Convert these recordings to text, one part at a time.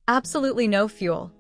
Absolutely no fuel.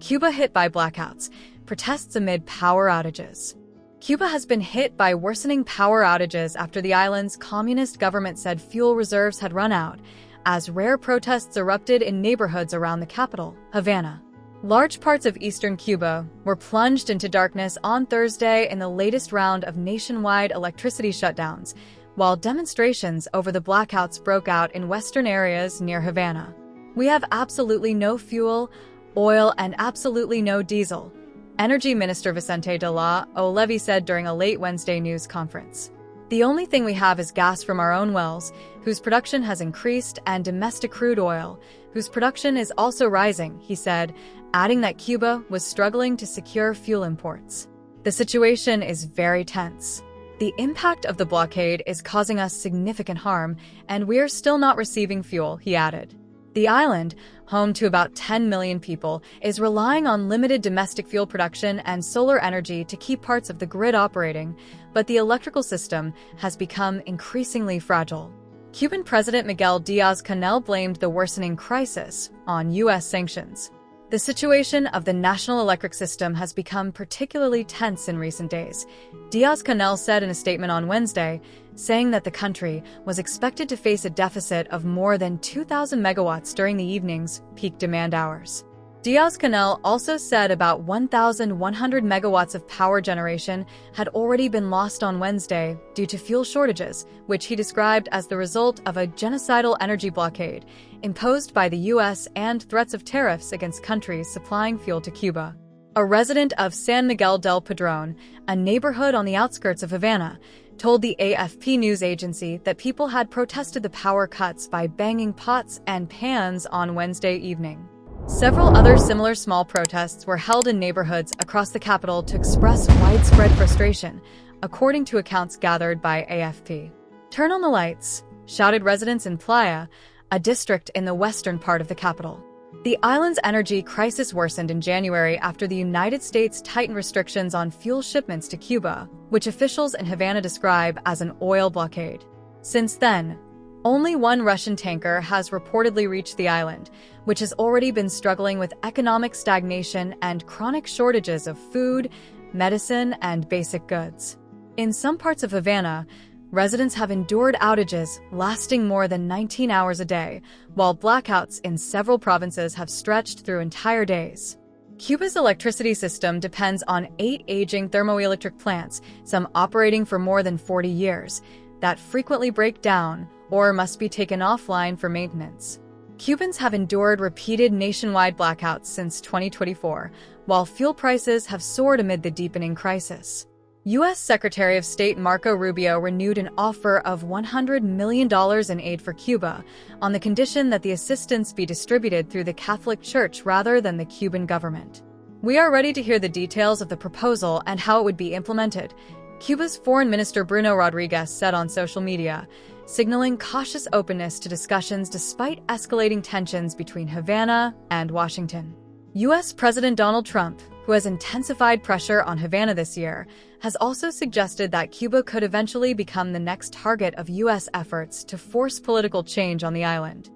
Cuba hit by blackouts. Protests amid power outages. Cuba has been hit by worsening power outages after the island's communist government said fuel reserves had run out, as rare protests erupted in neighborhoods around the capital, Havana. Large parts of eastern Cuba were plunged into darkness on Thursday in the latest round of nationwide electricity shutdowns, while demonstrations over the blackouts broke out in western areas near Havana. "We have absolutely no fuel, oil, and absolutely no diesel," Energy Minister Vicente O Levy said during a late Wednesday news conference. "The only thing we have is gas from our own wells, whose production has increased, and domestic crude oil, whose production is also rising," he said, adding that Cuba was struggling to secure fuel imports. "The situation is very tense. The impact of the blockade is causing us significant harm, and we're still not receiving fuel," he added. The island, home to about 10 million people, is relying on limited domestic fuel production and solar energy to keep parts of the grid operating, but the electrical system has become increasingly fragile. Cuban President Miguel Díaz-Canel blamed the worsening crisis on U.S. sanctions. "The situation of the national electric system has become particularly tense in recent days," Díaz-Canel said in a statement on Wednesday, saying that the country was expected to face a deficit of more than 2,000 megawatts during the evening's peak demand hours. Díaz-Canel also said about 1,100 megawatts of power generation had already been lost on Wednesday due to fuel shortages, which he described as the result of a genocidal energy blockade imposed by the U.S. and threats of tariffs against countries supplying fuel to Cuba. A resident of San Miguel del Padrón, a neighborhood on the outskirts of Havana, told the AFP news agency that people had protested the power cuts by banging pots and pans on Wednesday evening. Several other similar small protests were held in neighborhoods across the capital to express widespread frustration, according to accounts gathered by AFP. "Turn on the lights," shouted residents in Playa, a district in the western part of the capital. The island's energy crisis worsened in January after the United States tightened restrictions on fuel shipments to Cuba, which officials in Havana describe as an oil blockade. Since then, only one Russian tanker has reportedly reached the island, which has already been struggling with economic stagnation and chronic shortages of food, medicine, and basic goods. In some parts of Havana, residents have endured outages lasting more than 19 hours a day, while blackouts in several provinces have stretched through entire days. Cuba's electricity system depends on 8 aging thermoelectric plants, some operating for more than 40 years, that frequently break down or must be taken offline for maintenance. Cubans have endured repeated nationwide blackouts since 2024, while fuel prices have soared amid the deepening crisis. U.S. Secretary of State Marco Rubio renewed an offer of $100 million in aid for Cuba, on the condition that the assistance be distributed through the Catholic Church rather than the Cuban government. "We are ready to hear the details of the proposal and how it would be implemented," Cuba's Foreign Minister Bruno Rodriguez said on social media, signaling cautious openness to discussions despite escalating tensions between Havana and Washington. U.S. President Donald Trump, who has intensified pressure on Havana this year, has also suggested that Cuba could eventually become the next target of U.S. efforts to force political change on the island.